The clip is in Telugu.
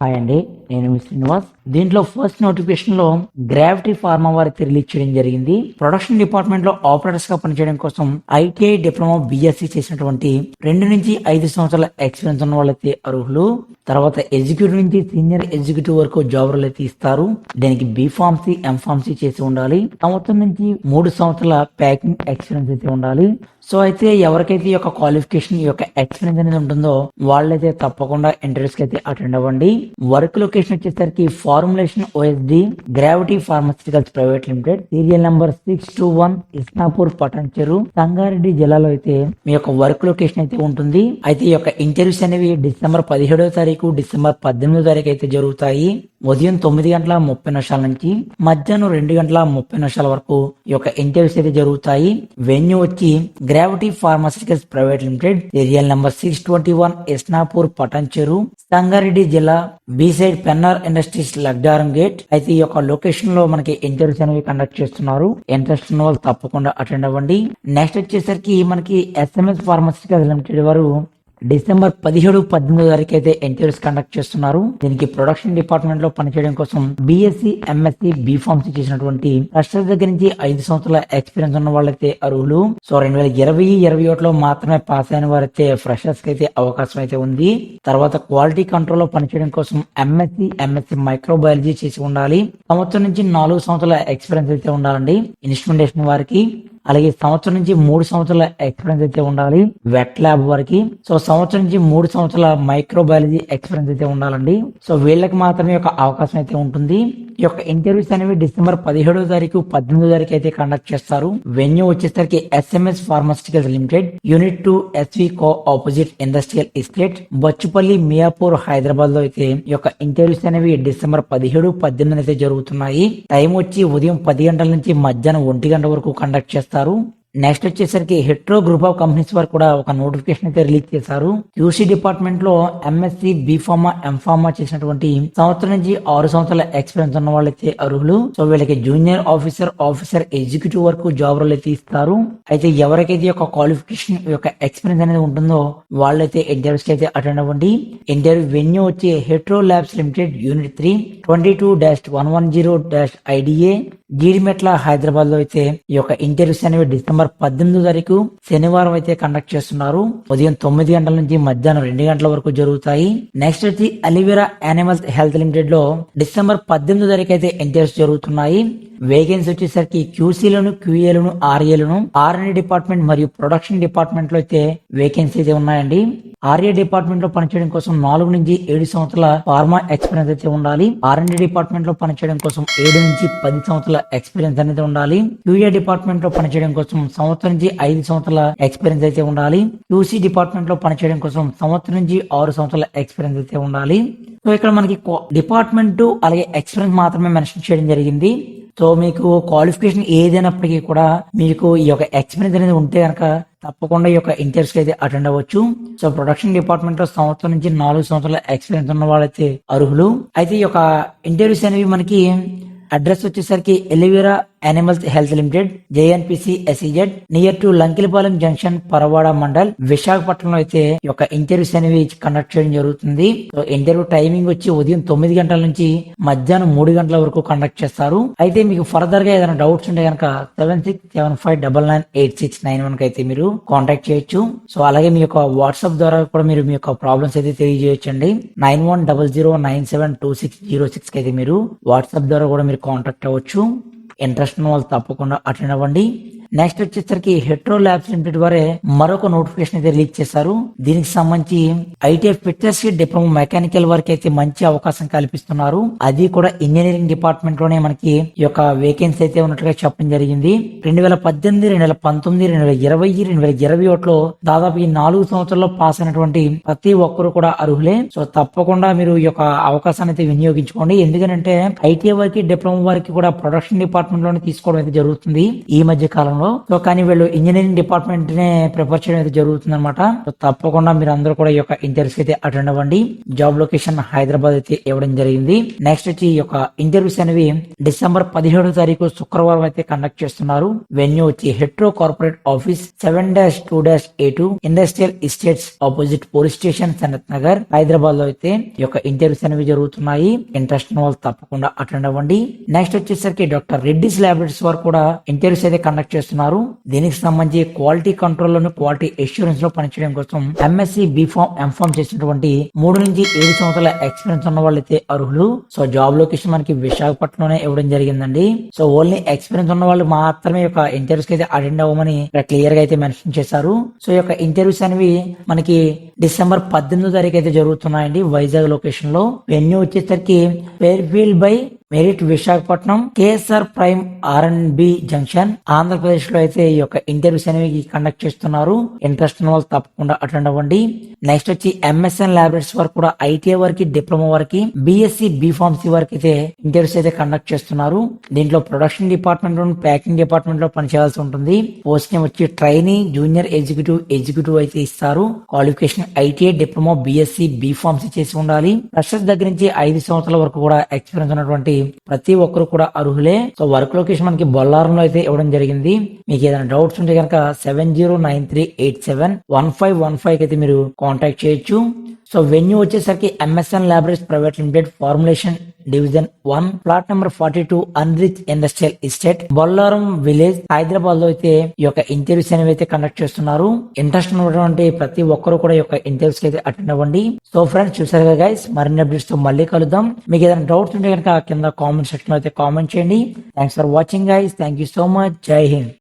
హాయ్ అండి, నేను మీ శ్రీనివాస్. దీంట్లో ఫస్ట్ నోటిఫికేషన్ లో గ్రావిటీ ఫార్మా వారికి రిలీజ్ చేయడం జరిగింది. ప్రొడక్షన్ డిపార్ట్మెంట్ లో ఆపరేటర్స్ గా పనిచేయడం కోసం ఐటీఐ డిప్లొమా బిఎస్సి చేసినటువంటి 2 నుంచి 5 సంవత్సరాల ఎక్స్పీరియన్స్ ఉన్న వాళ్ళైతే అర్హులు. తర్వాత ఎగ్జిక్యూటివ్ నుంచి సీనియర్ ఎగ్జిక్యూటివ్ వరకు జాబ్ రోల్ అయితే ఇస్తారు. దీనికి బీఫార్మసీ ఎంఫార్మసీ చేసి ఉండాలి. సంవత్సరం నుంచి 3 సంవత్సరాల ప్యాకింగ్ ఎక్స్పీరియన్స్ అయితే ఉండాలి. సో అయితే ఎవరికైతే ఈ యొక్క క్వాలిఫికేషన్ ఈ యొక్క ఎక్స్పీరియన్స్ అనేది ఉంటుందో వాళ్ళైతే తప్పకుండా ఇంటర్వ్యూస్ కి అయితే అటెండ్ అవ్వండి. వర్క్ లొకేషన్ వచ్చేసరికి formulation O S D gravity pharmaceuticals private limited, serial number 621, Isnapur Patancheru, Sangareddy జిల్లాలో అయితే మీ యొక్క వర్క్ లొకేషన్ అయితే ఉంటుంది. అయితే ఈ యొక్క ఇంటర్వ్యూస్ అనేవి డిసెంబర్ 17వ తారీఖు, డిసెంబర్ 18వ తారీఖు అయితే జరుగుతాయి. ఉదయం 9:30 నుంచి మధ్యాహ్నం 2:30 వరకు ఈ యొక్క ఇంటర్వ్యూస్ అయితే జరుగుతాయి. వెన్యూ వచ్చి gravity pharmaceuticals private limited, serial number 621, Isnapur Patancheru, Sangareddy జిల్లా, B side Pennar industries Lakdaram gate. అయితే ఈ యొక్క లొకేషన్ లో మనకి ఇంటర్వ్యూస్ అనేవి కండక్ట్ చేస్తున్నారు. ఇంట్రెస్ట్ ఉన్న వాళ్ళు తప్పకుండా అటెండ్ అవ్వండి. నెక్స్ట్ వచ్చేసరికి మనకి ఎస్ఎంఎస్ ఫార్మాస్యూటికల్స్ లిమిటెడ్ వారు డిసెంబర్ 17, 18 తారీఖు అయితే ఇంటర్వ్యూస్ కండక్ట్ చేస్తున్నారు. దీనికి ప్రొడక్షన్ డిపార్ట్మెంట్ లో పనిచేయడం కోసం బీఎస్సీ, ఎంఎస్సీ, బీఫార్మసీ చేసినటువంటి ఫ్రెషర్స్ దగ్గర నుంచి 5 సంవత్సరాల ఎక్స్పీరియన్స్ ఉన్న వాళ్ళైతే అర్హులు. సో 2020-21లో మాత్రమే పాస్ అయిన వారైతే ఫ్రెషర్స్ కి అయితే అవకాశం అయితే ఉంది. తర్వాత క్వాలిటీ కంట్రోల్ లో పనిచేయడం కోసం ఎంఎస్సీ మైక్రోబయాలజీ చేసి ఉండాలి. సంవత్సరం నుంచి 4 సంవత్సరాల ఎక్స్పీరియన్స్ అయితే ఉండాలండి ఇన్స్ట్రుమెంటేషన్ వారికి. అలాగే సంవత్సరం నుంచి 3 సంవత్సరాల ఎక్స్పీరియన్స్ అయితే ఉండాలి వెట్ ల్యాబ్ వరకు. సో సంవత్సరం నుంచి 3 సంవత్సరాల మైక్రోబయాలజీ ఎక్స్పీరియన్స్ అయితే ఉండాలండి. సో వీళ్ళకి మాత్రమే ఒక అవకాశం అయితే ఉంటుంది. ఈ యొక్క ఇంటర్వ్యూస్ అనేవి డిసెంబర్ 17వ తారీఖు, 18వ తారీఖు అయితే కండక్ట్ చేస్తారు. వెన్యూ వచ్చేసరికి S M S pharmaceuticals limited, unit 2, S V co opposite industrial estate, Bachupally, Miyapur, Hyderabad లో అయితే ఈ యొక్క ఇంటర్వ్యూస్ అనేవి డిసెంబర్ 17, 18 అయితే జరుగుతున్నాయి. టైం వచ్చి ఉదయం 10 గంటల నుంచి మధ్యాహ్నం 1 గంట వరకు కండక్ట్ చేస్తారు. నెక్స్ట్ వచ్చేసరికి హెట్రో గ్రూప్ ఆఫ్ కంపెనీస్ వారు కూడా ఒక నోటిఫికేషన్ అయితే రిలీజ్ చేశారు. క్యూసీ డిపార్ట్మెంట్ లో ఎంఎస్సి, బీఫార్మా, ఎంఫార్మా చేసినటువంటి సంవత్సరం నుంచి 6 సంవత్సరాల ఎక్స్పీరియన్స్ ఉన్న వాళ్ళైతే అర్హులు. సో వీళ్ళకి జూనియర్ ఆఫీసర్ ఎగ్జిక్యూటివ్ వరకు జాబ్ రోల్ అయితే ఇస్తారు. అయితే ఎవరికైతే యొక్క క్వాలిఫికేషన్ యొక్క ఎక్స్పీరియన్స్ అనేది ఉంటుందో వాళ్ళైతే ఇంటర్వ్యూస్ కి అయితే అటెండ్ అవ్వండి. ఇంటర్వ్యూ వెన్యూ వచ్చి Hetero labs limited, unit 3, 22-110-IDA, Jeedimetla, Hyderabad లో అయితే ఈ యొక్క ఇంటర్వ్యూస్ అనేవి డిసెంబర్ 18వ తారీఖు శనివారం అయితే కండక్ట్ చేస్తున్నారు. ఉదయం 9 గంటల నుంచి మధ్యాహ్నం 2 గంటల వరకు జరుగుతాయి. నెక్స్ట్ వచ్చి అలివెరా యానిమల్స్ హెల్త్ లిమిటెడ్ లో డిసెంబర్ 18వ తారీఖు అయితే ఇంటర్వ్యూస్ జరుగుతున్నాయి. వేకెన్సీ వచ్చేసరికి క్యూసీలను, క్యూఏలను, ఆర్ఏలను, ఆర్ఎండ్ డిపార్ట్మెంట్ మరియు ప్రొడక్షన్ డిపార్ట్మెంట్ లో అయితే వేకెన్సీ అయితే ఉన్నాయండి. ఆర్ఏ డిపార్ట్మెంట్ లో పనిచేయడం కోసం 4 నుంచి 7 సంవత్సరాల ఫార్మా ఎక్స్పీరియన్స్ అయితే ఉండాలి. ఆర్ఎండ్ డిపార్ట్మెంట్ లో పనిచేయడం కోసం 7 నుంచి 10 సంవత్సరాల ఎక్స్పీరియన్స్ అనేది ఉండాలి. క్యూఏ డిపార్ట్మెంట్ లో పనిచేయడం కోసం సంవత్సరం నుంచి 5 సంవత్సరాల ఎక్స్పీరియన్స్ అయితే ఉండాలి. క్యూసీ డిపార్ట్మెంట్ లో పనిచేయడం కోసం సంవత్సరం నుంచి 6 సంవత్సరాల ఎక్స్పీరియన్స్ అయితే ఉండాలి. సో ఇక్కడ మనకి డిపార్ట్మెంట్ అలాగే ఎక్స్పీరియన్స్ మాత్రమే మెన్షన్ చేయడం జరిగింది. సో మీకు క్వాలిఫికేషన్ ఏదైనప్పటికీ కూడా మీకు ఈ యొక్క ఎక్స్పీరియన్స్ అనేది ఉంటే కనుక తప్పకుండా ఈ యొక్క ఇంటర్వ్యూస్ కి అయితే అటెండ్ అవ్వచ్చు. సో ప్రొడక్షన్ డిపార్ట్మెంట్ లో సంవత్సరం నుంచి 4 సంవత్సరాల ఎక్స్పీరియన్స్ ఉన్న వాళ్ళైతే అర్హులు. అయితే ఈ యొక్క ఇంటర్వ్యూస్ అనేవి మనకి అడ్రస్ వచ్చేసరికి Elivera animals health limited, J N P C S E Z, near to Lankelapalem junction, Parawada mandal, విశాఖపట్నంలో అయితే ఈ యొక్క ఇంటర్వ్యూస్ అనేవి కండక్ట్ చేయడం జరుగుతుంది. సో ఇంటర్వ్యూ టైమింగ్ వచ్చి ఉదయం 9 గంటల నుంచి మధ్యాహ్నం 3 గంటల వరకు కండక్ట్ చేస్తారు. అయితే మీకు ఫర్దర్ గా ఏదైనా డౌట్స్ ఉంటే కనుక 7675998691 అయితే మీరు కాంటాక్ట్ చేయొచ్చు. సో అలాగే మీ యొక్క వాట్సాప్ ద్వారా కూడా మీరు మీ యొక్క ప్రాబ్లమ్స్ అయితే తెలియజేయొచ్చండి. 9100972606 అయితే మీరు వాట్సాప్ ద్వారా కూడా మీరు కాంటాక్ట్ అవ్వచ్చు. ఇంట్రెస్ట్ ఉన్న వాళ్ళు తప్పకుండా అటెండ్ అవ్వండి. నెక్స్ట్ వచ్చేసరికి హెట్రో ల్యాబ్స్ లిమిటెడ్ వారే మరొక నోటిఫికేషన్ అయితే రిలీజ్ చేశారు. దీనికి సంబంధించి ఐటీఐ ఫిట్టర్స్ డిప్లొమా మెకానికల్ వరకు అయితే మంచి అవకాశం కల్పిస్తున్నారు. అది కూడా ఇంజనీరింగ్ డిపార్ట్మెంట్ లోనే మనకి ఈ యొక్క వేకెన్సీ అయితే ఉన్నట్టుగా చెప్పడం జరిగింది. 2018, 2019, 2020, 2021లో దాదాపు ఈ 4 సంవత్సరాల్లో పాస్ అయినటువంటి ప్రతి ఒక్కరు కూడా అర్హులే. సో తప్పకుండా మీరు ఈ యొక్క అవకాశాన్ని అయితే వినియోగించుకోండి. ఎందుకంటే ఐటీఐ వారికి, డిప్లొమా వారికి కూడా ప్రొడక్షన్ డిపార్ట్మెంట్ లోనే తీసుకోవడం అయితే జరుగుతుంది ఈ మధ్య కాలంలో. బొల్లారంలో. సో కానీ వీళ్ళు ఇంజనీరింగ్ డిపార్ట్మెంట్ నే ప్రిపేర్ చేయడం అయితే జరుగుతుంది అనమాట. సో తప్పకుండా మీరు అందరూ కూడా ఈ యొక్క ఇంటర్వ్యూస్ అయితే అటెండ్ అవ్వండి. జాబ్ లొకేషన్ హైదరాబాద్ అయితే ఇవ్వడం జరిగింది. నెక్స్ట్ వచ్చి ఈ యొక్క ఇంటర్వ్యూస్ అనేవి డిసెంబర్ 17వ తారీఖు శుక్రవారం అయితే కండక్ట్ చేస్తున్నారు. వెన్యూ వచ్చి Hetero corporate office 7-2-A2 industrial estates opposite police station Sanath Nagar Hyderabad లో అయితే ఈ యొక్క ఇంటర్వ్యూస్ అనేవి జరుగుతున్నాయి. ఇంట్రెస్ట్ ఉన్న వాళ్ళు తప్పకుండా అటెండ్ అవ్వండి. నెక్స్ట్ వచ్చేసరికి డాక్టర్ రెడ్డిస్ ల్యాబొరేటరీస్ వారు కూడా ఇంటర్వ్యూస్ అయితే కండక్ట్ చేస్తున్నారు. దీనికి సంబంధించి క్వాలిటీ కంట్రోల్ లోను క్వాలిటీ అష్యూరెన్స్ లో పనిచేయడం కోసం ఎంఎస్సి బీఫామ్ ఎంఫామ్ చేసినటువంటి 3 నుంచి 7 సంవత్సరాల ఎక్స్పీరియన్స్ ఉన్న వాళ్ళు అయితే అర్హులు. సో జాబ్ లొకేషన్ మనకి విశాఖపట్నంలోనే ఇవ్వడం జరిగిందండి. సో ఓన్లీ ఎక్స్పీరియన్స్ ఉన్న వాళ్ళు మాత్రమే యొక్క ఇంటర్వ్యూస్ అయితే అటెండ్ అవ్వమని క్లియర్ గా అయితే మెన్షన్ చేశారు. సో ఈ యొక్క ఇంటర్వ్యూస్ అనేవి మనకి డిసెంబర్ 18వ తారీఖు అయితే జరుగుతున్నాయండి వైజాగ్ లొకేషన్ లో. వెన్యూ వచ్చేసరికి Fairfield by merit Visakhapatnam KSR prime R&B junction Andhra Pradesh లో అయితే ఈ యొక్క ఇంటర్వ్యూస్ అనేవి కండక్ట్ చేస్తున్నారు. ఇంట్రెస్ట్ ఉన్న వాళ్ళు తప్పకుండా అటెండ్ అవ్వండి. నెక్స్ట్ వచ్చి MSN ల్యాబొరేటరీస్ వరకు కూడా ITI వరకు డిప్లొమా వరకు BSc B.Pharmacy వరకు అయితే ఇంటర్వ్యూస్ అయితే కండక్ట్ చేస్తున్నారు. దీంట్లో ప్రొడక్షన్ డిపార్ట్మెంట్ లో ప్యాకింగ్ డిపార్ట్మెంట్ లో పనిచేయాల్సి ఉంటుంది. పోస్ట్ నేమ్ వచ్చి ట్రైనీ జూనియర్ ఎగ్జిక్యూటివ్ అయితే ఇస్తారు. Qualification ITI diploma BSc B.Pharmacy చేసి ఉండాలి. ఫ్రెషర్స్ దగ్గర నుంచి 5 సంవత్సరాల వరకు కూడా ఎక్స్పీరియన్స్ ఉన్నటువంటి ప్రతి ఒక్కరు కూడా అర్హులే. సో వర్క్ లొకేషన్ మనకి బొల్లారంలో అయితే ఇవ్వడం జరిగింది. మీకు ఏదైనా డౌట్స్ ఉంటే కనుక 7093871515 అయితే మీరు కాంటాక్ట్ చేయొచ్చు. సో వెన్యూ వచ్చేసరికి MSN laboratories private limited formulation division 1 plot number 42 Anrich industrial estate Bollaram village Hyderabad లో అయితే ఈ యొక్క ఇంటర్వ్యూస్ అనేవి అయితే కండక్ట్ చేస్తున్నారు. ఇంట్రెస్ట్ ఉన్నటువంటి ప్రతి ఒక్కరు కూడా ఈ యొక్క ఇంటర్వ్యూస్ అయితే అటెండ్ అవ్వండి. సో ఫ్రెండ్స్ చూసారు కదా గైస్, మరిన్ని అప్డేట్స్ తో మళ్ళీ కలుద్దాం. మీకు ఏదైనా డౌట్స్ ఉంటే కనుక కింద కామెంట్ సెక్షన్ లో అయితే కామెంట్ చేయండి. Thanks for watching guys. Thank you so much. జై హింద్.